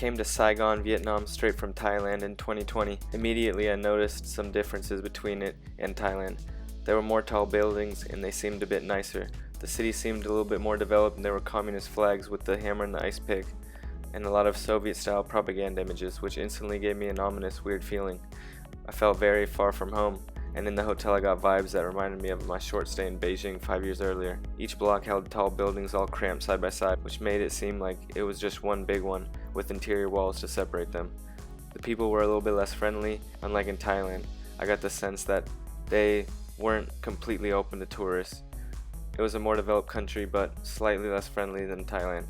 came to Saigon, Vietnam straight from Thailand in 2020. Immediately I noticed some differences between it and Thailand. There were more tall buildings and they seemed a bit nicer. The city seemed a little bit more developed and there were communist flags with the hammer and the ice pick, and a lot of Soviet-style propaganda images, which instantly gave me an ominous, weird feeling. I felt very far from home, and in the hotel I got vibes that reminded me of my short stay in Beijing 5 years earlier. Each block held tall buildings all cramped side by side, which made it seem like it was just one big one, with interior walls to separate them. The people were a little bit less friendly, unlike in Thailand. I got the sense that they weren't completely open to tourists. It was a more developed country, but slightly less friendly than Thailand.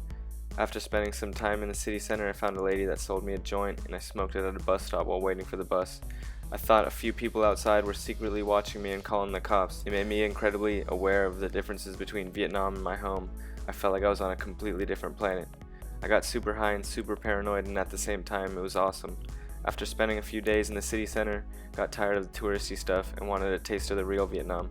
After spending some time in the city center, I found a lady that sold me a joint and I smoked it at a bus stop while waiting for the bus. I thought a few people outside were secretly watching me and calling the cops. It made me incredibly aware of the differences between Vietnam and my home. I felt like I was on a completely different planet. I got super high and super paranoid, and at the same time it was awesome. After spending a few days in the city center, got tired of the touristy stuff and wanted a taste of the real Vietnam.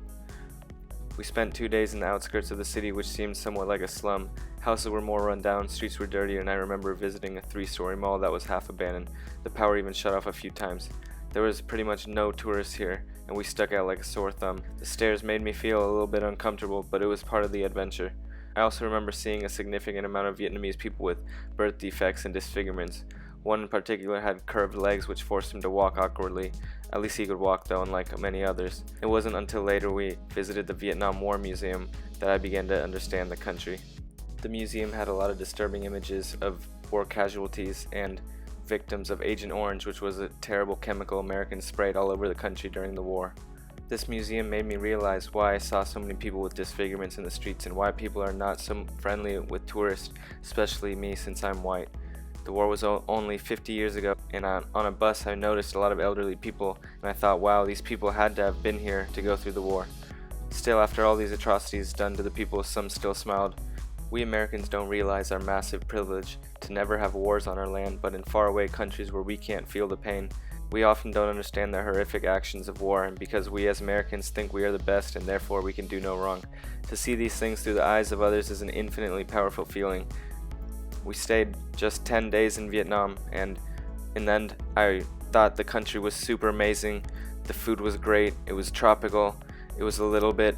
We spent 2 days in the outskirts of the city, which seemed somewhat like a slum. Houses were more run down, streets were dirtier, and I remember visiting a 3-story mall that was half abandoned. The power even shut off a few times. There was pretty much no tourists here, and we stuck out like a sore thumb. The stairs made me feel a little bit uncomfortable, but it was part of the adventure. I also remember seeing a significant amount of Vietnamese people with birth defects and disfigurements. One in particular had curved legs which forced him to walk awkwardly. At least he could walk though, unlike many others. It wasn't until later we visited the Vietnam War Museum that I began to understand the country. The museum had a lot of disturbing images of war casualties and victims of Agent Orange, which was a terrible chemical Americans sprayed all over the country during the war. This museum made me realize why I saw so many people with disfigurements in the streets and why people are not so friendly with tourists, especially me since I'm white. The war was only 50 years ago, and on a bus I noticed a lot of elderly people, and I thought, wow, these people had to have been here to go through the war. Still, after all these atrocities done to the people, some still smiled. We Americans don't realize our massive privilege to never have wars on our land, but in faraway countries where we can't feel the pain, we often don't understand the horrific actions of war, and because we as Americans think we are the best and therefore we can do no wrong. To see these things through the eyes of others is an infinitely powerful feeling. We stayed just 10 days in Vietnam, and in the end I thought the country was super amazing. The food was great, it was tropical, it was a little bit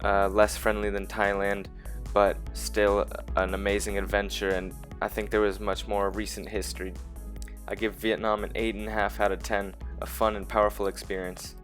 less friendly than Thailand, but still an amazing adventure, and I think there was much more recent history. I give Vietnam an 8.5 out of 10, a fun and powerful experience.